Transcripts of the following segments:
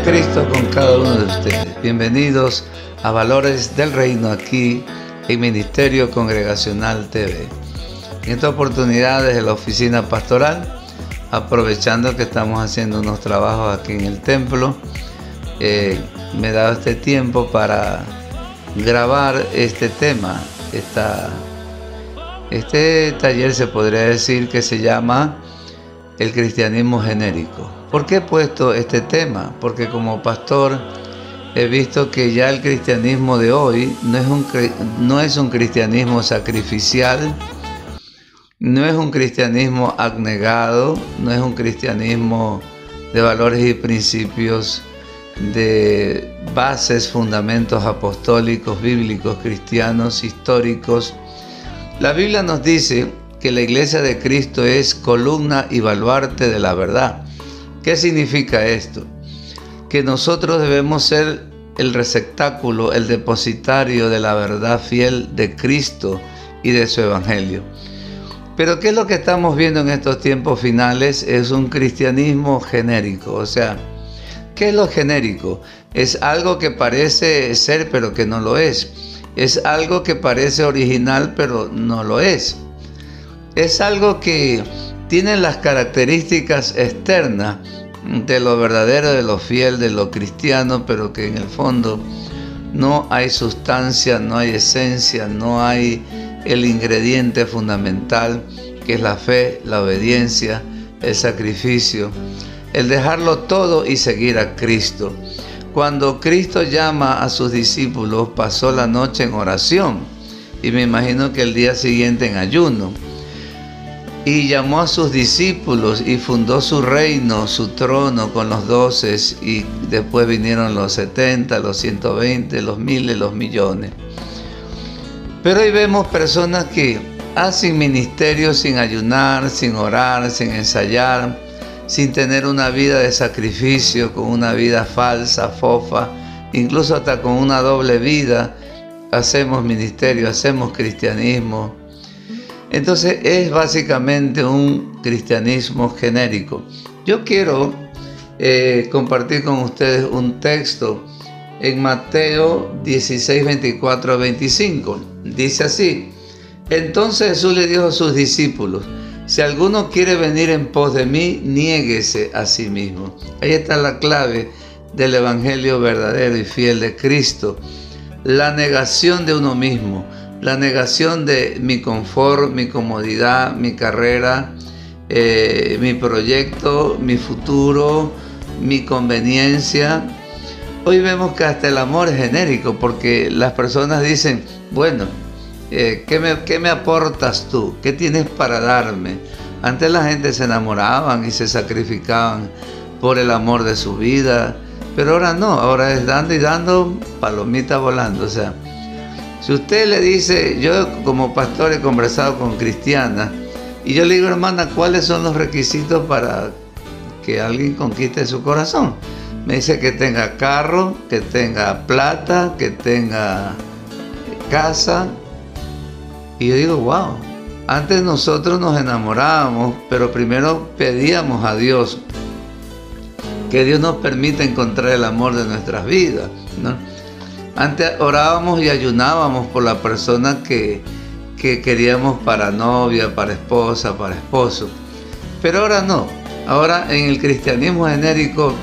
Cristo con cada uno de ustedes. Bienvenidos a Valores del Reino aquí en Ministerio Congregacional TV. En esta oportunidad desde la oficina pastoral, aprovechando que estamos haciendo unos trabajos aquí en el templo, me he dado este tiempo para grabar este tema. Este taller se podría decir que se llama el cristianismo genérico. ¿Por qué he puesto este tema? Porque como pastor he visto que ya el cristianismo de hoy no es un cristianismo sacrificial, no es un cristianismo abnegado, no es un cristianismo de valores y principios, de bases, fundamentos apostólicos, bíblicos, cristianos, históricos. La Biblia nos dice que la iglesia de Cristo es columna y baluarte de la verdad. ¿Qué significa esto? Que nosotros debemos ser el receptáculo, el depositario de la verdad fiel de Cristo y de su evangelio. Pero ¿qué es lo que estamos viendo en estos tiempos finales? Es un cristianismo genérico. O sea, ¿qué es lo genérico? Es algo que parece ser pero que no lo es. Es algo que parece original pero no lo es. Es algo que tiene las características externas de lo verdadero, de lo fiel, de lo cristiano, pero que en el fondo no hay sustancia, no hay esencia, no hay el ingrediente fundamental, que es la fe, la obediencia, el sacrificio, el dejarlo todo y seguir a Cristo. Cuando Cristo llama a sus discípulos, pasó la noche en oración y me imagino que el día siguiente en ayuno. Y llamó a sus discípulos y fundó su reino, su trono con los 12, y después vinieron los 70, los 120, los miles, los millones. Pero hoy vemos personas que hacen ministerio sin ayunar, sin orar, sin ensayar, sin tener una vida de sacrificio, con una vida falsa, fofa, incluso hasta con una doble vida. Hacemos ministerio, hacemos cristianismo. Entonces es básicamente un cristianismo genérico. Yo quiero compartir con ustedes un texto en Mateo 16, 24 a 25. Dice así: Entonces Jesús le dijo a sus discípulos: si alguno quiere venir en pos de mí, niéguese a sí mismo. Ahí está la clave del evangelio verdadero y fiel de Cristo. La negación de uno mismo. La negación de mi confort, mi comodidad, mi carrera, mi proyecto, mi futuro, mi conveniencia. Hoy vemos que hasta el amor es genérico, porque las personas dicen: bueno, ¿qué me aportas tú? ¿Qué tienes para darme? Antes la gente se enamoraban y se sacrificaban por el amor de su vida, pero ahora no, ahora es dando y dando, palomita volando. O sea, si usted le dice, yo como pastor he conversado con cristianas, y yo le digo: hermana, ¿cuáles son los requisitos para que alguien conquiste su corazón? Me dice que tenga carro, que tenga plata, que tenga casa. Y yo digo: wow, antes nosotros nos enamorábamos, pero primero pedíamos a Dios que Dios nos permita encontrar el amor de nuestras vidas, ¿no? Antes orábamos y ayunábamos por la persona que queríamos para novia, para esposa, para esposo. Pero ahora no. Ahora en el cristianismo genérico,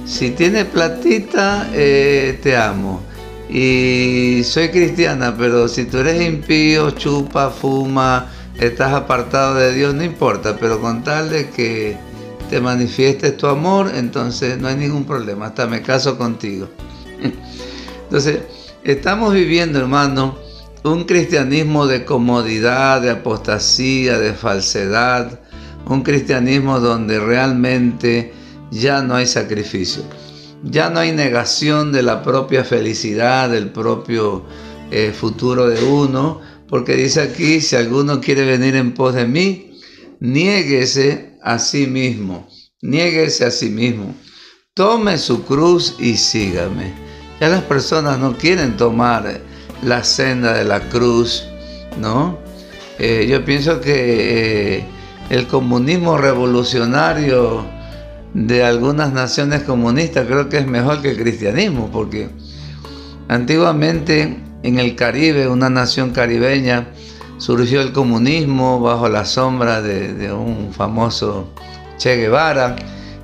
si tienes platita, te amo. Y soy cristiana, pero si tú eres impío, chupa, fuma, estás apartado de Dios, no importa. Pero con tal de que te manifiestes tu amor, entonces no hay ningún problema. Hasta me caso contigo. Entonces, estamos viviendo, hermano, un cristianismo de comodidad, de apostasía, de falsedad, un cristianismo donde realmente ya no hay sacrificio, ya no hay negación de la propia felicidad, del propio futuro de uno, porque dice aquí: si alguno quiere venir en pos de mí, niéguese a sí mismo, niéguese a sí mismo, tome su cruz y sígame. Ya las personas no quieren tomar la senda de la cruz, ¿no? Yo pienso que el comunismo revolucionario de algunas naciones comunistas creo que es mejor que el cristianismo, porque antiguamente en el Caribe, una nación caribeña, surgió el comunismo bajo la sombra de un famoso Che Guevara,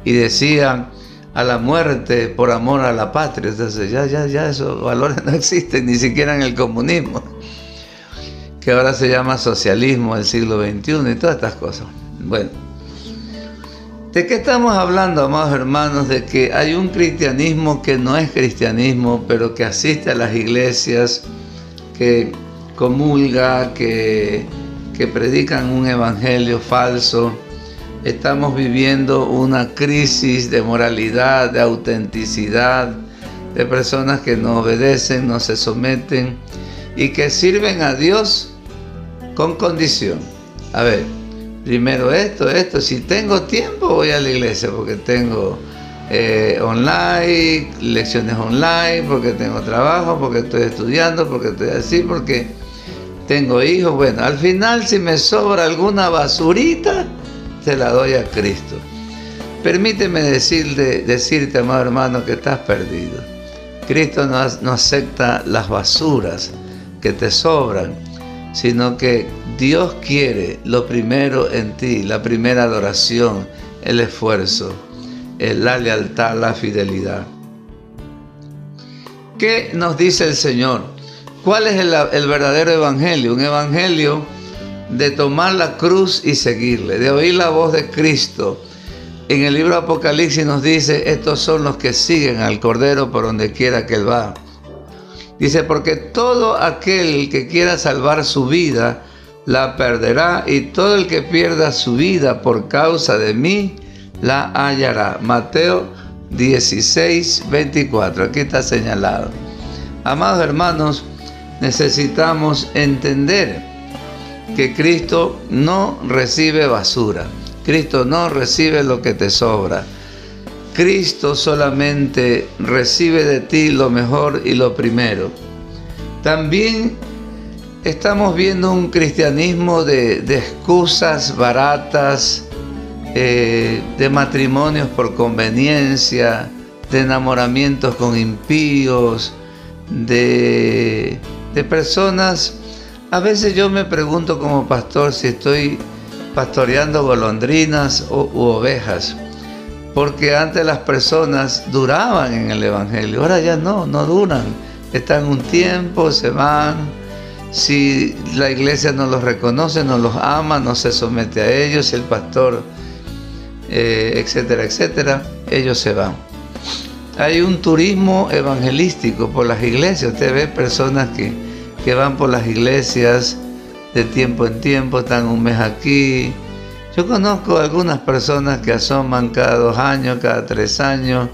y decían a la muerte por amor a la patria. Entonces ya esos valores no existen ni siquiera en el comunismo, que ahora se llama socialismo del siglo XXI y todas estas cosas. Bueno, ¿de qué estamos hablando, amados hermanos? De que hay un cristianismo que no es cristianismo, pero que asiste a las iglesias, que comulga, que predican un evangelio falso. Estamos viviendo una crisis de moralidad, de autenticidad, de personas que no obedecen, no se someten y que sirven a Dios con condición. A ver, primero esto, si tengo tiempo voy a la iglesia porque tengo online, lecciones online, porque tengo trabajo, porque estoy estudiando, porque estoy así, porque tengo hijos. Bueno, al final si me sobra alguna basurita, te la doy a Cristo. Permíteme decirte, amado hermano, que estás perdido. Cristo no acepta las basuras que te sobran, sino que Dios quiere lo primero en ti, la primera adoración, el esfuerzo, la lealtad, la fidelidad. ¿Qué nos dice el Señor? ¿Cuál es el verdadero evangelio? Un evangelio de tomar la cruz y seguirle, de oír la voz de Cristo. En el libro de Apocalipsis nos dice, estos son los que siguen al Cordero por donde quiera que Él va. Dice, porque todo aquel que quiera salvar su vida, la perderá, y todo el que pierda su vida por causa de mí, la hallará. Mateo 16, 24. Aquí está señalado. Amados hermanos, necesitamos entender que Cristo no recibe basura. Cristo no recibe lo que te sobra. Cristo solamente recibe de ti lo mejor y lo primero. También estamos viendo un cristianismo de excusas baratas, de matrimonios por conveniencia, de enamoramientos con impíos, de personas. A veces yo me pregunto como pastor si estoy pastoreando golondrinas u ovejas, porque antes las personas duraban en el evangelio, ahora ya no duran, están un tiempo, se van. Si la iglesia no los reconoce, no los ama, no se somete a ellos, si el pastor, etcétera, etcétera, ellos se van. Hay un turismo evangelístico por las iglesias. Usted ve personas que van por las iglesias de tiempo en tiempo, están un mes aquí. Yo conozco algunas personas que asoman cada 2 años, cada 3 años,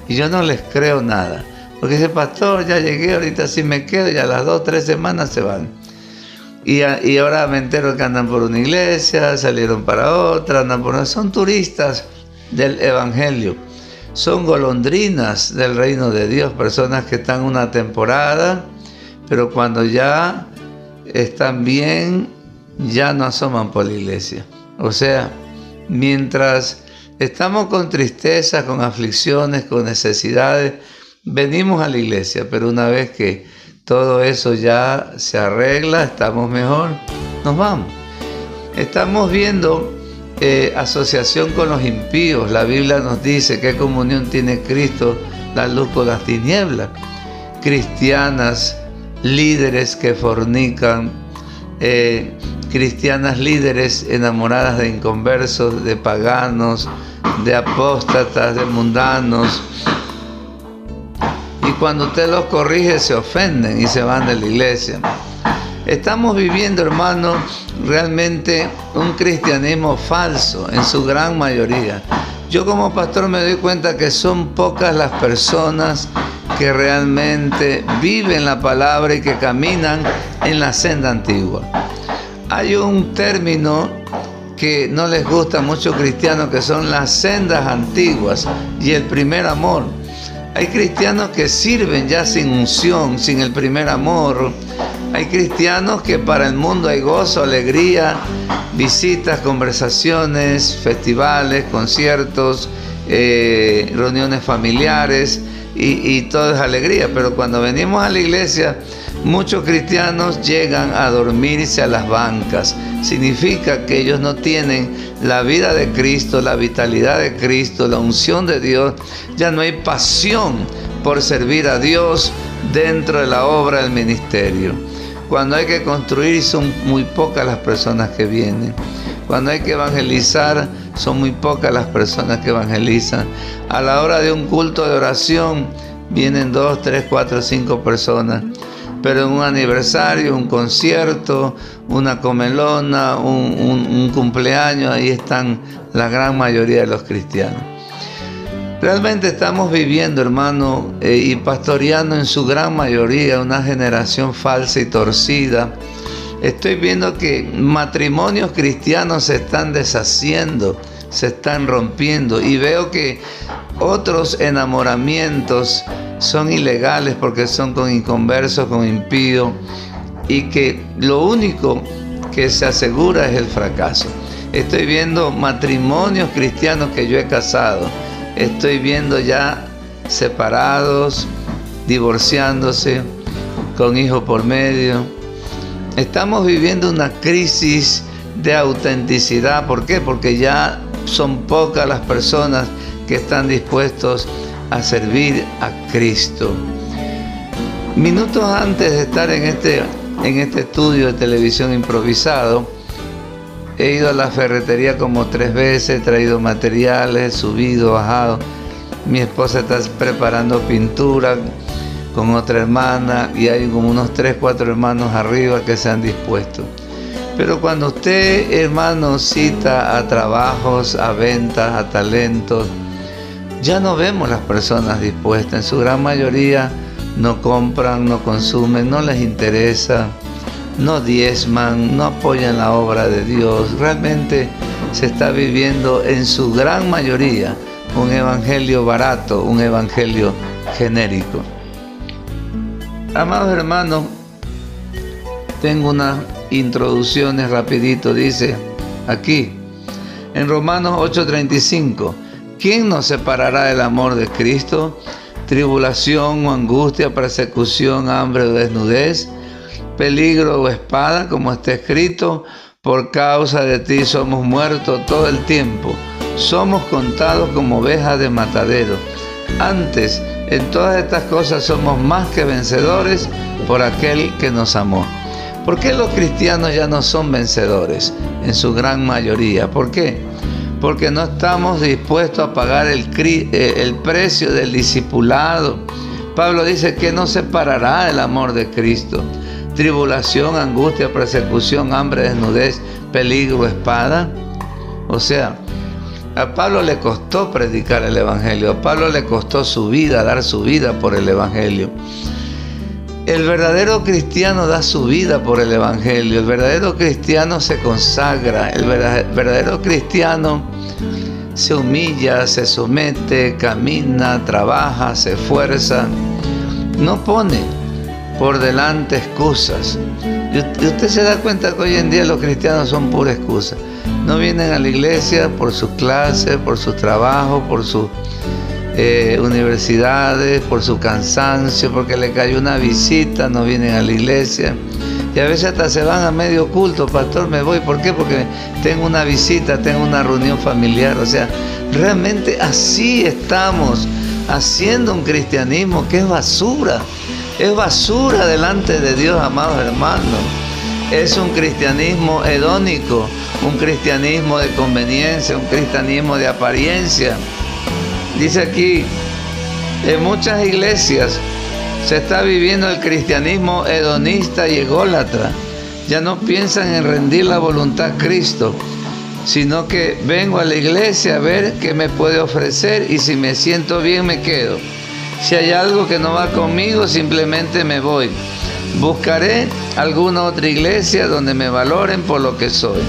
y yo no les creo nada. Porque dice, pastor, ya llegué, ahorita sí me quedo, y a las 2 o 3 semanas se van. Y ahora me entero que andan por una iglesia, salieron para otra, son turistas del evangelio. Son golondrinas del reino de Dios, personas que están una temporada, pero cuando ya están bien, ya no asoman por la iglesia. O sea, mientras estamos con tristeza, con aflicciones, con necesidades, venimos a la iglesia, pero una vez que todo eso ya se arregla, estamos mejor, nos vamos. Estamos viendo asociación con los impíos. La Biblia nos dice qué comunión tiene Cristo, la luz con las tinieblas. Cristianas, líderes que fornican, cristianas líderes enamoradas de inconversos, de paganos, de apóstatas, de mundanos. Y cuando usted los corrige se ofenden y se van de la iglesia. Estamos viviendo, hermanos, realmente un cristianismo falso en su gran mayoría. Yo como pastor me doy cuenta que son pocas las personas que realmente viven la palabra y que caminan en la senda antigua. Hay un término que no les gusta a muchos cristianos, que son las sendas antiguas y el primer amor. Hay cristianos que sirven ya sin unción, sin el primer amor. Hay cristianos que para el mundo hay gozo, alegría, visitas, conversaciones, festivales, conciertos, reuniones familiares y todo es alegría. Pero cuando venimos a la iglesia, muchos cristianos llegan a dormirse a las bancas. Significa que ellos no tienen la vida de Cristo, la vitalidad de Cristo, la unción de Dios. Ya no hay pasión por servir a Dios dentro de la obra del ministerio. Cuando hay que construir, son muy pocas las personas que vienen. Cuando hay que evangelizar, son muy pocas las personas que evangelizan. A la hora de un culto de oración, vienen 2, 3, 4, 5 personas. Pero en un aniversario, un concierto, una comelona, un cumpleaños, ahí están la gran mayoría de los cristianos. Realmente estamos viviendo, hermano, y pastoreando en su gran mayoría una generación falsa y torcida. Estoy viendo que matrimonios cristianos se están deshaciendo, se están rompiendo, y veo que otros enamoramientos son ilegales porque son con inconversos, con impíos, y que lo único que se asegura es el fracaso. Estoy viendo matrimonios cristianos que yo he casado, estoy viendo ya separados, divorciándose, con hijos por medio. Estamos viviendo una crisis de autenticidad. ¿Por qué? Porque ya son pocas las personas que están dispuestos a servir a Cristo. Minutos antes de estar en este estudio de televisión improvisado, he ido a la ferretería como 3 veces, he traído materiales, subido, bajado. Mi esposa está preparando pintura con otra hermana y hay como unos 3, 4 hermanos arriba que se han dispuesto. Pero cuando usted, hermano, cita a trabajos, a ventas, a talentos, ya no vemos las personas dispuestas. En su gran mayoría no compran, no consumen, no les interesa, no diezman, no apoyan la obra de Dios. Realmente se está viviendo en su gran mayoría un evangelio barato, un evangelio genérico. Amados hermanos, tengo unas introducciones rapidito. Dice aquí en Romanos 8:35: ¿quién nos separará del amor de Cristo? Tribulación o angustia, persecución, hambre o desnudez, peligro o espada, como está escrito: por causa de ti somos muertos todo el tiempo, somos contados como ovejas de matadero. Antes, en todas estas cosas somos más que vencedores por aquel que nos amó. ¿Por qué los cristianos ya no son vencedores? En su gran mayoría. ¿Por qué? Porque no estamos dispuestos a pagar el precio del discipulado. Pablo dice que nos separará el amor de Cristo. Tribulación, angustia, persecución, hambre, desnudez, peligro, espada. O sea, a Pablo le costó predicar el evangelio. A Pablo le costó su vida, dar su vida por el evangelio. El verdadero cristiano da su vida por el evangelio. El verdadero cristiano se consagra. El verdadero cristiano se humilla, se somete, camina, trabaja, se esfuerza. No pone por delante excusas. Y usted se da cuenta que hoy en día los cristianos son pura excusa. No vienen a la iglesia por sus clases, por su trabajo, por sus universidades, por su cansancio, porque le cayó una visita, no vienen a la iglesia. Y a veces hasta se van a medio culto: pastor, me voy. ¿Por qué? Porque tengo una visita, tengo una reunión familiar. O sea, realmente así estamos haciendo un cristianismo que es basura. Es basura delante de Dios, amados hermanos. Es un cristianismo hedónico, un cristianismo de conveniencia, un cristianismo de apariencia. Dice aquí, en muchas iglesias se está viviendo el cristianismo hedonista y ególatra. Ya no piensan en rendir la voluntad a Cristo, sino que vengo a la iglesia a ver qué me puede ofrecer, y si me siento bien me quedo. Si hay algo que no va conmigo, simplemente me voy. Buscaré alguna otra iglesia donde me valoren por lo que soy.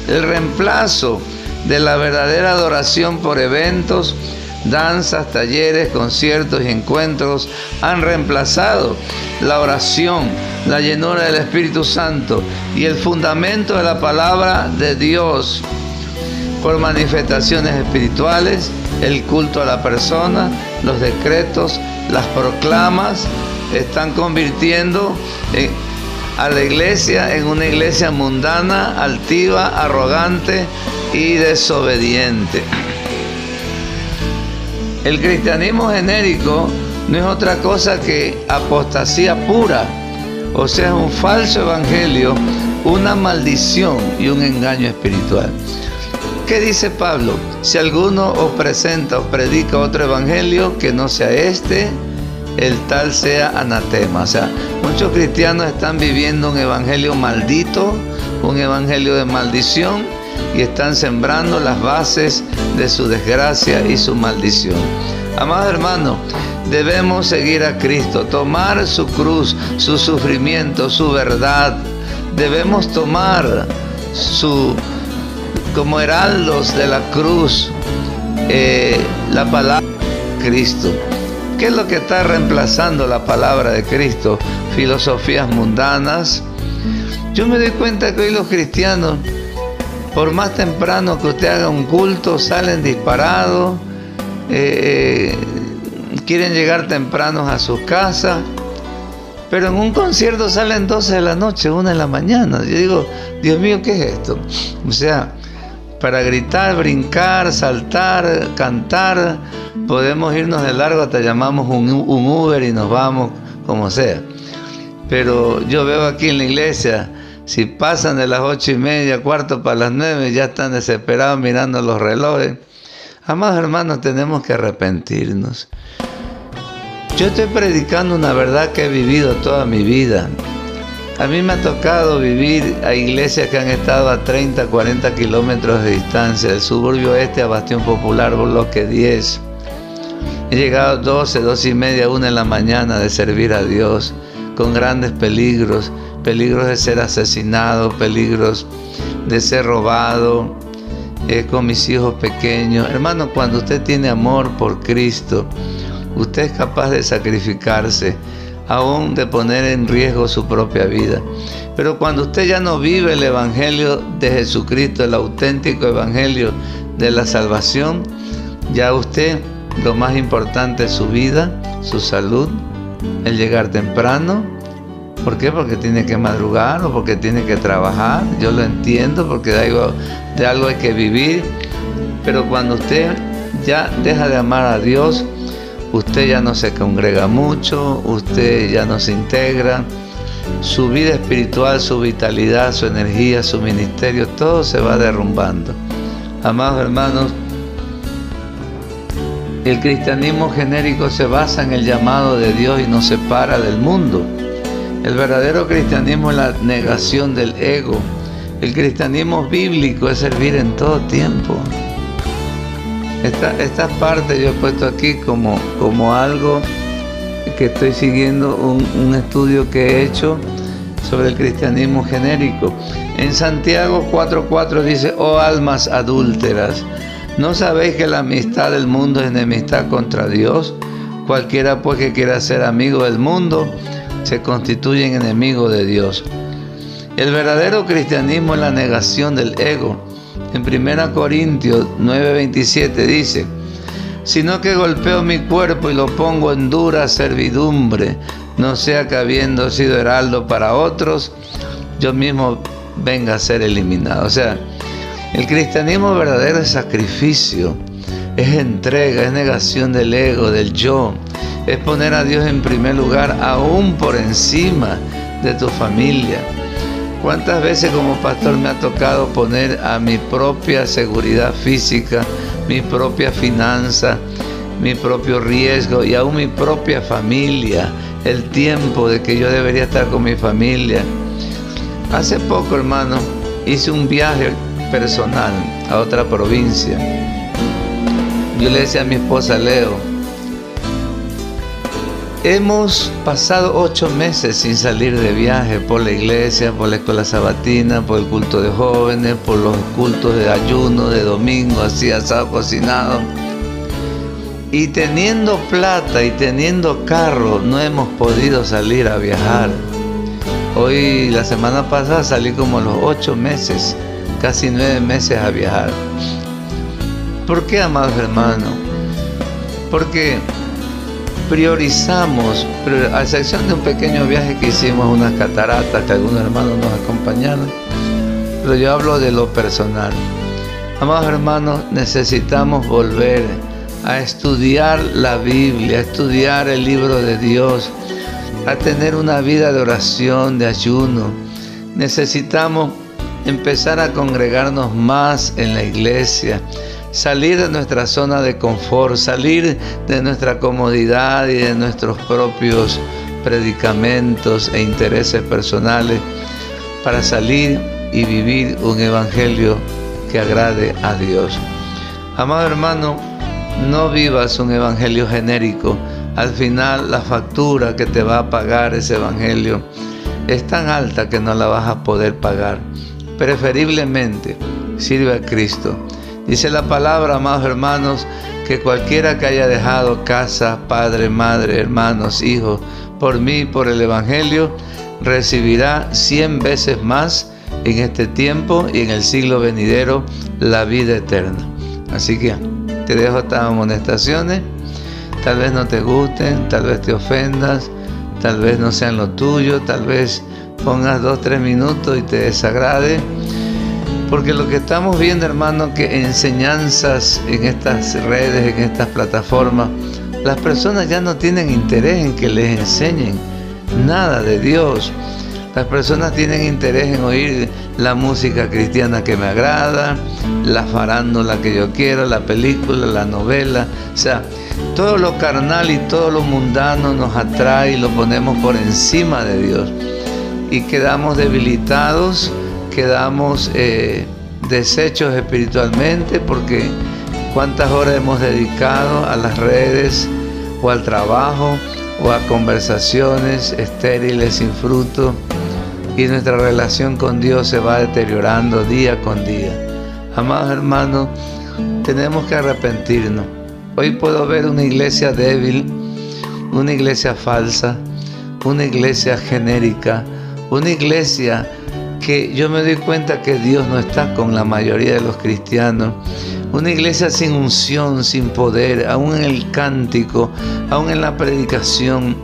El reemplazo de la verdadera adoración por eventos, danzas, talleres, conciertos y encuentros han reemplazado la oración, la llenura del Espíritu Santo y el fundamento de la palabra de Dios. por manifestaciones espirituales, el culto a la persona, los decretos, las proclamas, están convirtiendo a la iglesia en una iglesia mundana, altiva, arrogante y desobediente. El cristianismo genérico no es otra cosa que apostasía pura, o sea, es un falso evangelio, una maldición y un engaño espiritual. ¿Qué dice Pablo? Si alguno os presenta o predica otro evangelio que no sea este, el tal sea anatema. O sea, muchos cristianos están viviendo un evangelio maldito, un evangelio de maldición, y están sembrando las bases de su desgracia y su maldición. Amados hermanos, debemos seguir a Cristo, tomar su cruz, su sufrimiento, su verdad. Debemos tomar como heraldos de la cruz la palabra de Cristo. ¿Qué es lo que está reemplazando la palabra de Cristo? Filosofías mundanas. Yo me doy cuenta que hoy los cristianos, por más temprano que usted haga un culto, salen disparados, quieren llegar tempranos a sus casas, pero en un concierto salen 12 de la noche, 1 de la mañana. Yo digo, Dios mío, ¿qué es esto? O sea, para gritar, brincar, saltar, cantar, podemos irnos de largo, hasta llamamos un Uber y nos vamos, como sea. Pero yo veo aquí en la iglesia, si pasan de las 8:30, 8:45, ya están desesperados mirando los relojes. Amados hermanos, tenemos que arrepentirnos. Yo estoy predicando una verdad que he vivido toda mi vida. A mí me ha tocado vivir a iglesias que han estado a 30, 40 kilómetros de distancia, del suburbio este a Bastión Popular, bloque 10. He llegado 12, 2:30, 1 de la mañana de servir a Dios, con grandes peligros, peligros de ser asesinado, peligros de ser robado, con mis hijos pequeños. Hermano, cuando usted tiene amor por Cristo, usted es capaz de sacrificarse, aún de poner en riesgo su propia vida. Pero cuando usted ya no vive el evangelio de Jesucristo, el auténtico evangelio de la salvación, ya usted, lo más importante es su vida, su salud, el llegar temprano. ¿Por qué? Porque tiene que madrugar o porque tiene que trabajar. Yo lo entiendo, porque de algo hay que vivir. Pero cuando usted ya deja de amar a Dios, usted ya no se congrega mucho, usted ya no se integra. Su vida espiritual, su vitalidad, su energía, su ministerio, todo se va derrumbando. Amados hermanos, el cristianismo genérico se basa en el llamado de Dios y nos separa del mundo. El verdadero cristianismo es la negación del ego. El cristianismo bíblico es servir en todo tiempo. Esta parte yo he puesto aquí como algo que estoy siguiendo, un estudio que he hecho sobre el cristianismo genérico. En Santiago 4:4 dice: oh almas adúlteras, ¿no sabéis que la amistad del mundo es enemistad contra Dios? Cualquiera pues que quiera ser amigo del mundo se constituye en enemigo de Dios. El verdadero cristianismo es la negación del ego. En 1 Corintios 9:27 dice: sino que golpeo mi cuerpo y lo pongo en dura servidumbre, no sea que habiendo sido heraldo para otros, yo mismo venga a ser eliminado. O sea, el cristianismo verdadero es sacrificio, es entrega, es negación del ego, del yo, es poner a Dios en primer lugar, aún por encima de tu familia. ¿Cuántas veces como pastor me ha tocado poner a mi propia seguridad física, mi propia finanza, mi propio riesgo y aún mi propia familia, el tiempo de que yo debería estar con mi familia? Hace poco, hermano, hice un viaje personal a otra provincia. Yo le decía a mi esposa Leo: hemos pasado 8 meses sin salir de viaje, por la iglesia, por la escuela sabatina, por el culto de jóvenes, por los cultos de ayuno, de domingo, así asado, cocinado. Y teniendo plata y teniendo carro, no hemos podido salir a viajar. Hoy, la semana pasada, salí como los 8 meses, casi 9 meses a viajar. ¿Por qué, amados hermanos? Porque priorizamos, a excepción de un pequeño viaje que hicimos a unas cataratas, que algunos hermanos nos acompañaron, pero yo hablo de lo personal. Amados hermanos, necesitamos volver a estudiar la Biblia, a estudiar el libro de Dios, a tener una vida de oración, de ayuno. Necesitamos empezar a congregarnos más en la iglesia, salir de nuestra zona de confort, salir de nuestra comodidad y de nuestros propios predicamentos e intereses personales para salir y vivir un evangelio que agrade a Dios. Amado hermano, no vivas un evangelio genérico. Al final la factura que te va a pagar ese evangelio es tan alta que no la vas a poder pagar. Preferiblemente sirve a Cristo. Dice la palabra, amados hermanos, que cualquiera que haya dejado casa, padre, madre, hermanos, hijos, por mí, por el evangelio, recibirá 100 veces más en este tiempo y en el siglo venidero la vida eterna. Así que te dejo estas amonestaciones. Tal vez no te gusten, tal vez te ofendas, tal vez no sean lo tuyo, tal vez pongas 2-3 minutos y te desagrade. Porque lo que estamos viendo, hermano, que enseñanzas en estas redes, en estas plataformas, las personas ya no tienen interés en que les enseñen nada de Dios. Las personas tienen interés en oír la música cristiana que me agrada, la farándula que yo quiero, la película, la novela. O sea, todo lo carnal y todo lo mundano nos atrae y lo ponemos por encima de Dios. Y quedamos debilitados, quedamos deshechos espiritualmente, porque cuántas horas hemos dedicado a las redes o al trabajo o a conversaciones estériles sin fruto, y nuestra relación con Dios se va deteriorando día con día. Amados hermanos, tenemos que arrepentirnos. Hoy puedo ver una iglesia débil, una iglesia falsa, una iglesia genérica, una iglesia que yo me doy cuenta que Dios no está con la mayoría de los cristianos. Una iglesia sin unción, sin poder, aún en el cántico, aún en la predicación,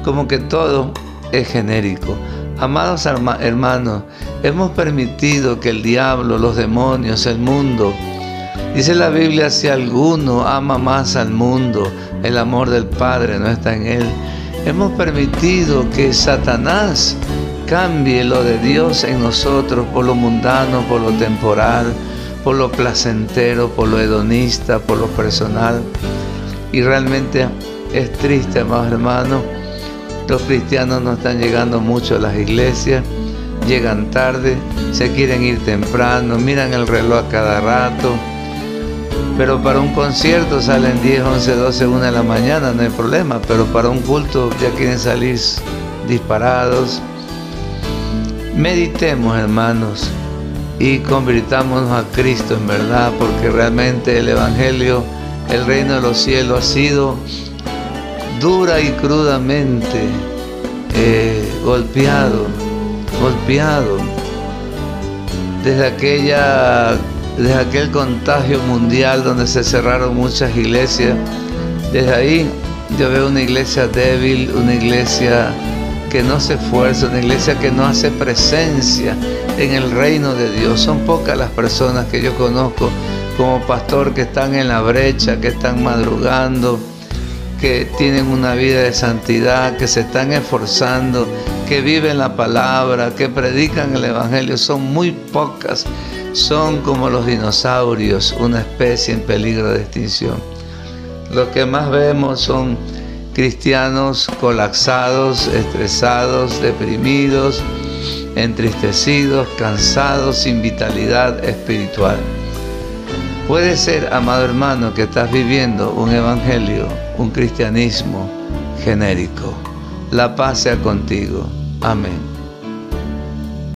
como que todo es genérico. Amados hermanos, hemos permitido que el diablo, los demonios, el mundo, dice la Biblia, si alguno ama más al mundo, el amor del Padre no está en él. Hemos permitido que Satanás cambie lo de Dios en nosotros por lo mundano, por lo temporal, por lo placentero, por lo hedonista, por lo personal. Y realmente es triste, amados hermanos. Los cristianos no están llegando mucho a las iglesias, llegan tarde, se quieren ir temprano, miran el reloj a cada rato. Pero para un concierto salen 10, 11, 12, 1 de la mañana, no hay problema. Pero para un culto ya quieren salir disparados. Meditemos, hermanos, y convirtámonos a Cristo en verdad, porque realmente el Evangelio, el reino de los cielos ha sido dura y crudamente golpeado desde aquel contagio mundial donde se cerraron muchas iglesias. Desde ahí yo veo una iglesia débil, una iglesia que no se esfuerza, una iglesia que no hace presencia en el reino de Dios. Son pocas las personas que yo conozco como pastor que están en la brecha, que están madrugando, que tienen una vida de santidad, que se están esforzando, que viven la palabra, que predican el evangelio. Son muy pocas. Son como los dinosaurios, una especie en peligro de extinción. Lo que más vemos son cristianos colapsados, estresados, deprimidos, entristecidos, cansados, sin vitalidad espiritual. Puede ser, amado hermano, que estás viviendo un evangelio, un cristianismo genérico. La paz sea contigo. Amén.